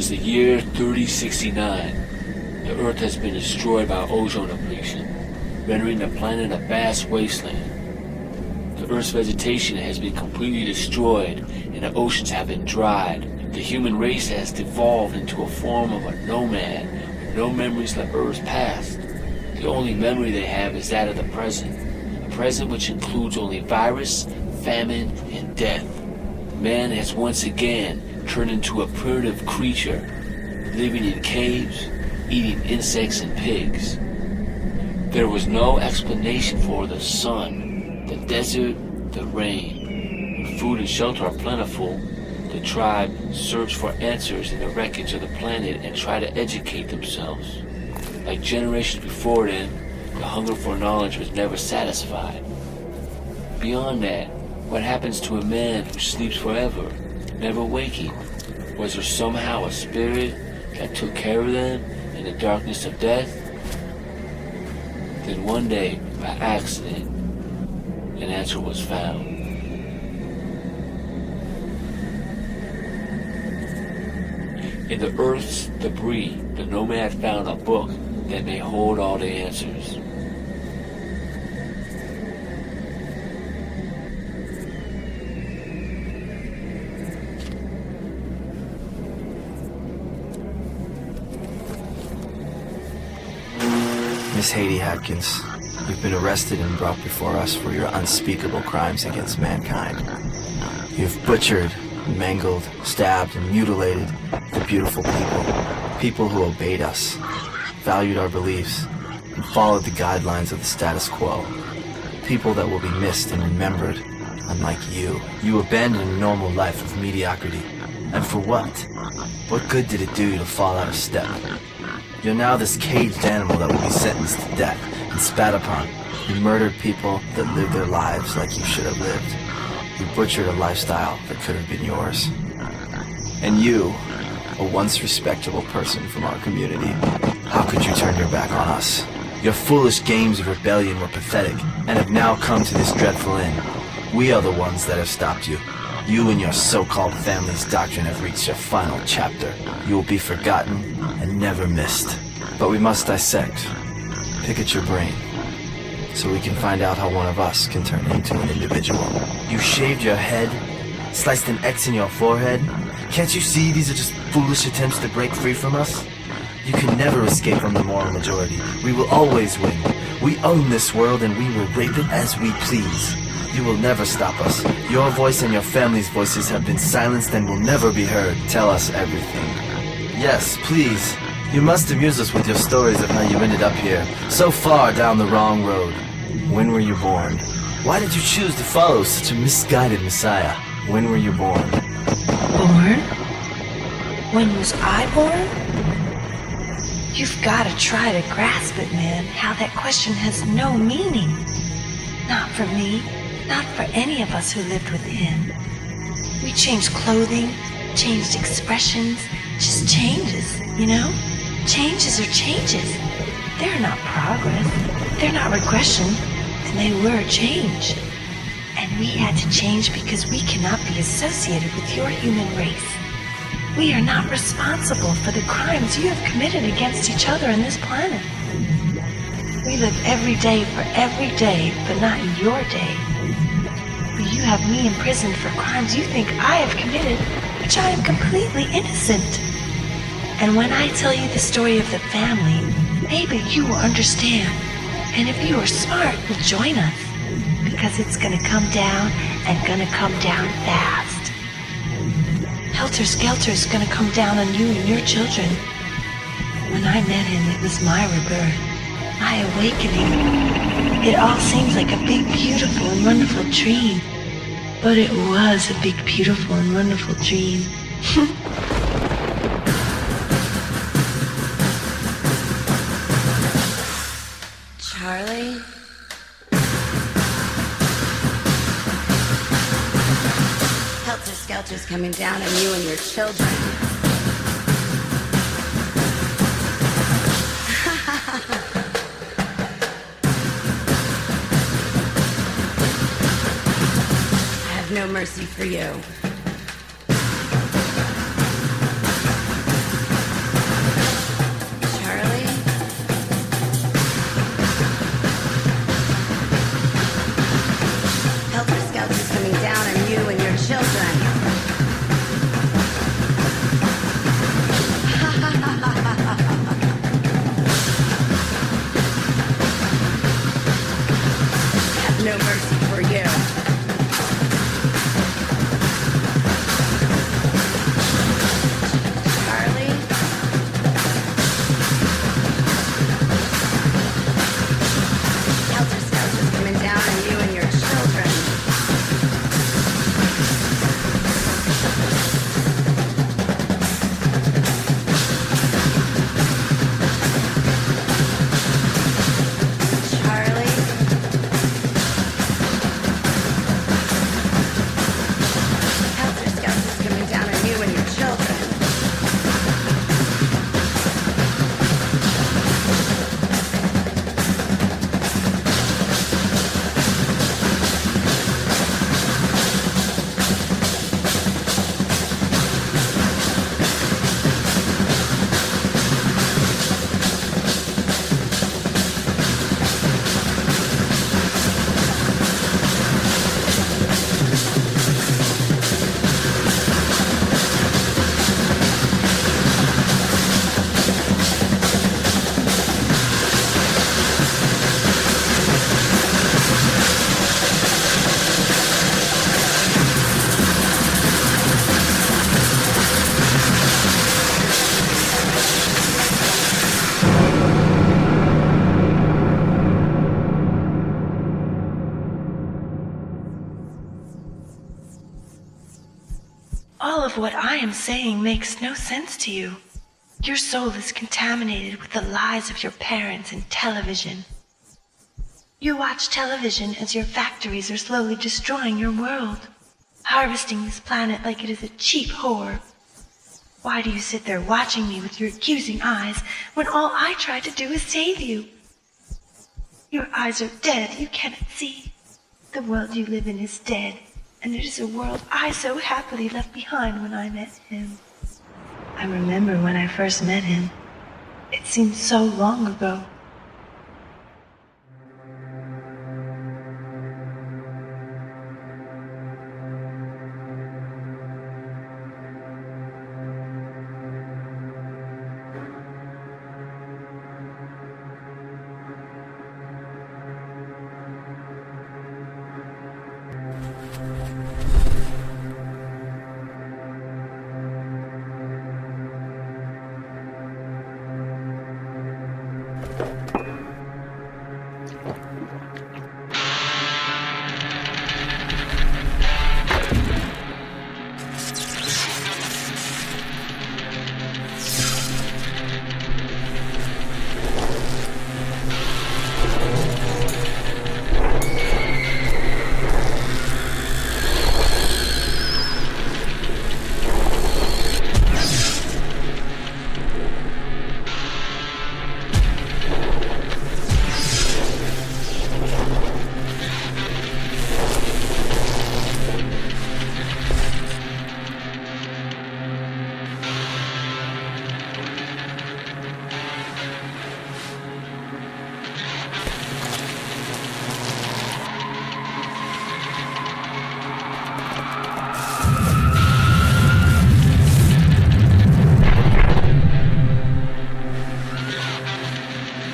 is the year 3069. The Earth has been destroyed by ozone depletion, rendering the planet a vast wasteland. The Earth's vegetation has been completely destroyed, and the oceans have been dried. The human race has devolved into a form of a nomad, with no memories of Earth's past. The only memory they have is that of the present, a present which includes only virus, famine, and death. Man has once again turned into a primitive creature, living in caves, eating insects and pigs. There was no explanation for the sun, the desert, the rain. When food and shelter are plentiful, the tribe search for answers in the wreckage of the planet and try to educate themselves. Like generations before them, the hunger for knowledge was never satisfied. Beyond that, what happens to a man who sleeps forever, never waking? Was there somehow a spirit that took care of them in the darkness of death? Then one day, by accident, an answer was found. In the Earth's debris, the nomad found a book that may hold all the answers. Miss Haiti Hatkins, you've been arrested and brought before us for your unspeakable crimes against mankind. You've butchered, mangled, stabbed, and mutilated the beautiful people who obeyed us, valued our beliefs, and followed the guidelines of the status quo. People that will be missed and remembered, unlike you. You abandoned a normal life of mediocrity. And for what? What good did it do you to fall out of step? You're now this caged animal that will be sentenced to death and spat upon. You murdered people that lived their lives like you should have lived. You butchered a lifestyle that could have been yours. And you, a once respectable person from our community, how could you turn your back on us? Your foolish games of rebellion were pathetic and have now come to this dreadful end. We are the ones that have stopped you. You and your so-called family's doctrine have reached your final chapter. You will be forgotten and never missed. But we must dissect, pick at your brain, so we can find out how one of us can turn into an individual. You shaved your head, sliced an X in your forehead. Can't you see these are just foolish attempts to break free from us? You can never escape from the moral majority. We will always win. We own this world and we will rape it as we please. You will never stop us. Your voice and your family's voices have been silenced and will never be heard. Tell us everything. Yes, please. You must amuse us with your stories of how you ended up here, so far down the wrong road. When were you born? Why did you choose to follow such a misguided messiah? When were you born? Born? When was I born? You've got to try to grasp it, man, how that question has no meaning. Not for me, not for any of us who lived within. We changed clothing, changed expressions, just changes, you know? Changes are changes. They're not progress, they're not regression, and they were change. And we had to change because we cannot be associated with your human race. We are not responsible for the crimes you have committed against each other on this planet. We live every day for every day, but not your day. But you have me imprisoned for crimes you think I have committed, which I am completely innocent. And when I tell you the story of the family, maybe you will understand. And if you are smart, you'll join us. Because it's gonna come down, and gonna come down fast. Helter Skelter is gonna come down on you and your children. When I met him, it was my rebirth, my awakening. It all seems like a big, beautiful, and wonderful dream. But it was a big, beautiful, and wonderful dream. Charlie? Helter Skelter's coming down on you and your children. I have no mercy for you. of what I am saying makes no sense to you. Your soul is contaminated with the lies of your parents and television. You watch television as your factories are slowly destroying your world, harvesting this planet like it is a cheap whore. Why do you sit there watching me with your accusing eyes when all I try to do is save you? Your eyes are dead, you cannot see. The world you live in is dead, and it is a world I so happily left behind when I met him. I remember when I first met him. It seemed so long ago.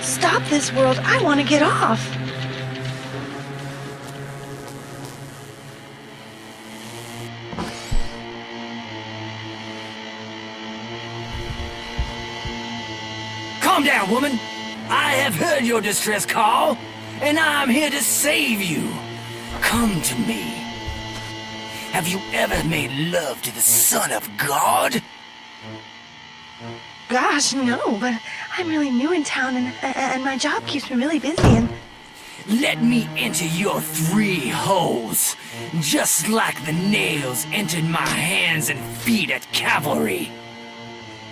Stop this world. I want to get off. Calm down, woman. I have heard your distress call, and I'm here to save you. Come to me. Have you ever made love to the Son of God? Gosh, no, but I'm really new in town and my job keeps me really busy and... Let me enter your 3 holes, just like the nails entered my hands and feet at cavalry.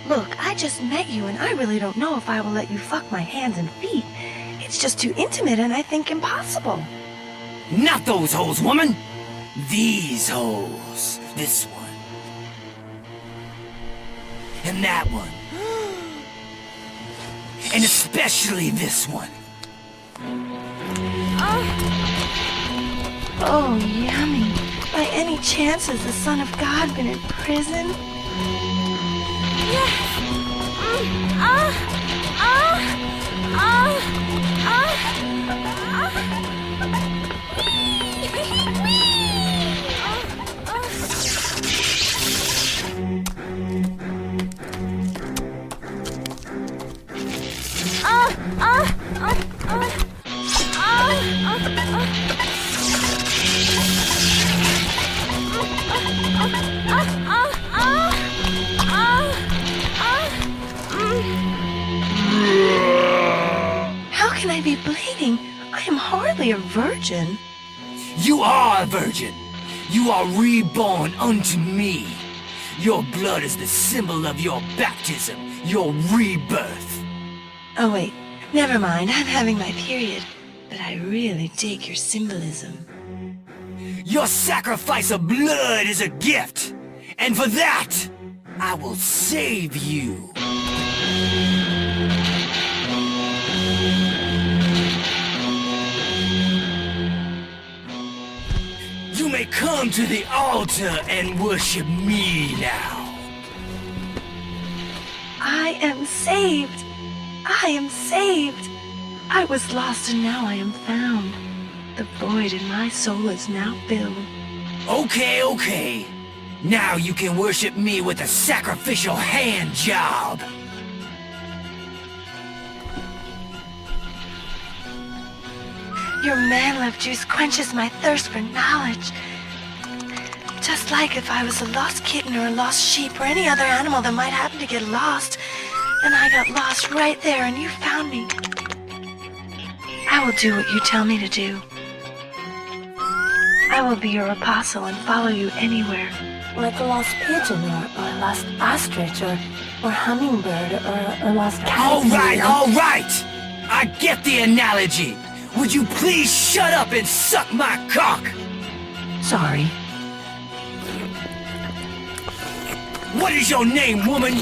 Look, I just met you and I really don't know if I will let you fuck my hands and feet. It's just too intimate and I think impossible. Not those holes, woman. These holes. This one. And that one. And especially this one. Oh, yummy. By any chance has the Son of God been in prison? How can I be bleeding? I am hardly a virgin. You are a virgin. You are reborn unto me. Your blood is the symbol of your baptism, your rebirth. Oh wait, never mind, I'm having my period. But I really dig your symbolism. Your sacrifice of blood is a gift. And for that, I will save you. You may come to the altar and worship me now. I am saved. I am saved. I was lost and now I am found. The void in my soul is now filled. Okay. Now you can worship me with a sacrificial hand job. Your man-love juice quenches my thirst for knowledge. Just just like if I was a lost kitten or a lost sheep or any other animal that might happen to get lost, and I got lost right there and you found me. I will do what you tell me to do. I will be your apostle and follow you anywhere. Like a lost pigeon or a lost ostrich or hummingbird or a lost cat. All right! I get the analogy. Would you please shut up and suck my cock? Sorry. What is your name, woman?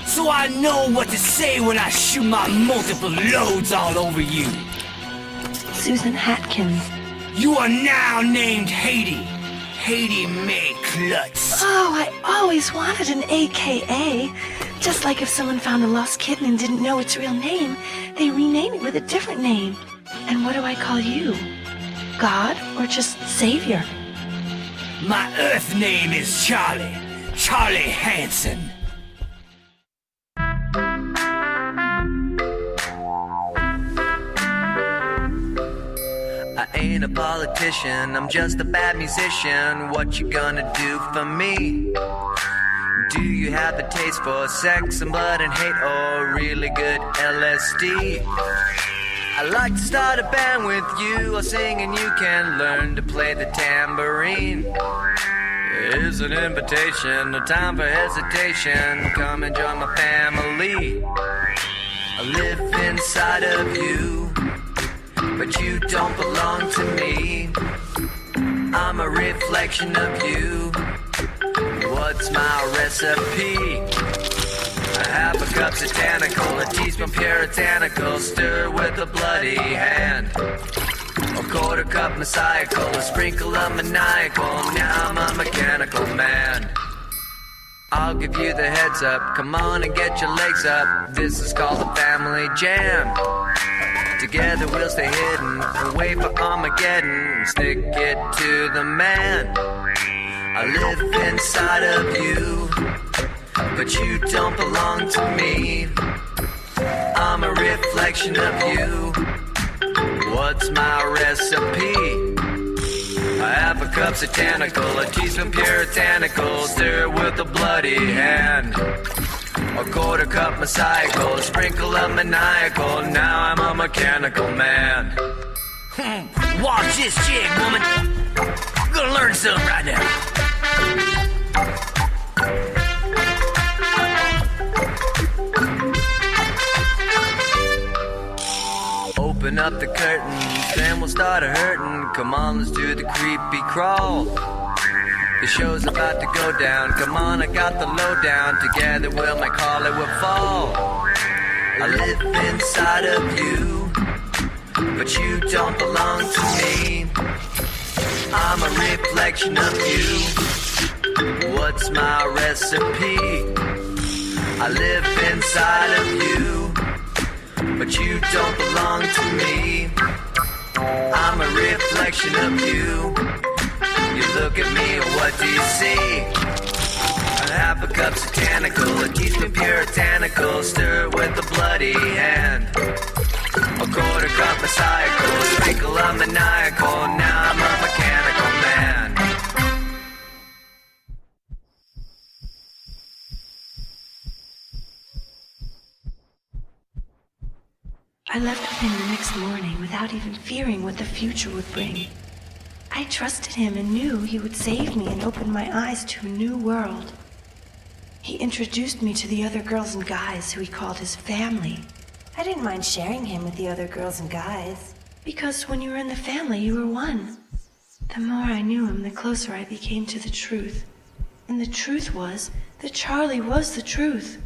So I know what to say when I shoot my multiple loads all over you. Susan Hatkins. You are now named Haiti. Haiti Mae Klutz. Oh, I always wanted an AKA. Just like if someone found a lost kitten and didn't know its real name, they rename it with a different name. And what do I call you? God or just Savior? My Earth name is Charlie. Charlie Hanson. I ain't a politician, I'm just a bad musician. What you gonna do for me? Do you have the taste for sex and blood and hate or really good LSD? I'd like to start a band with you. I'll sing and you can learn to play the tambourine. Here's an invitation, no time for hesitation. Come and join my family. I live inside of you, but you don't belong to me. I'm a reflection of you. What's my recipe? A half a cup satanical, a teaspoon puritanical, stir with a bloody hand. A quarter cup messiacal, a sprinkle of maniacal, now I'm a mechanical man. I'll give you the heads up, come on and get your legs up. This is called a family jam. Together we'll stay hidden and wait for Armageddon. Stick it to the man. I live inside of you, but you don't belong to me. I'm a reflection of you. What's my recipe? A half a cup satanical, a teaspoon puritanical, stir with a bloody hand. A quarter cup messiacal, a sprinkle of maniacal, now I'm a mechanical man. Watch this jig, woman. I'm gonna learn something right now. Open up the curtains, then we'll start a hurtin'. Come on, let's do the creepy crawl. The show's about to go down. Come on, I got the lowdown. Together we'll make Hollywood fall. I live inside of you, but you don't belong to me. I'm a reflection of you. What's my recipe? I live inside of you, but you don't belong to me. I'm a reflection of you. You look at me and what do you see? A half a cup satanical, a teaspoon puritanical, stir with a bloody hand. A quarter cup messiacal, a sprinkle of maniacal, now I'm a mechanical man. I left with him the next morning without even fearing what the future would bring. I trusted him and knew he would save me and open my eyes to a new world. He introduced me to the other girls and guys who he called his family. I didn't mind sharing him with the other girls and guys. Because when you were in the family, you were one. The more I knew him, the closer I became to the truth. And the truth was that Charlie was the truth.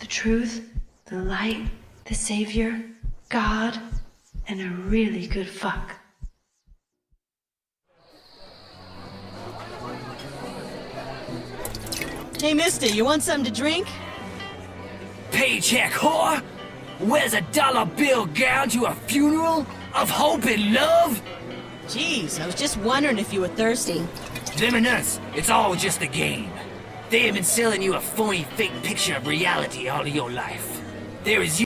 The truth, the light, the savior, God, and a really good fuck. Hey, mister, you want something to drink? Paycheck whore? Wears a dollar bill gown to a funeral of hope and love? Jeez, I was just wondering if you were thirsty. Them and us, it's all just a game. They have been selling you a phony fake picture of reality all of your life. There is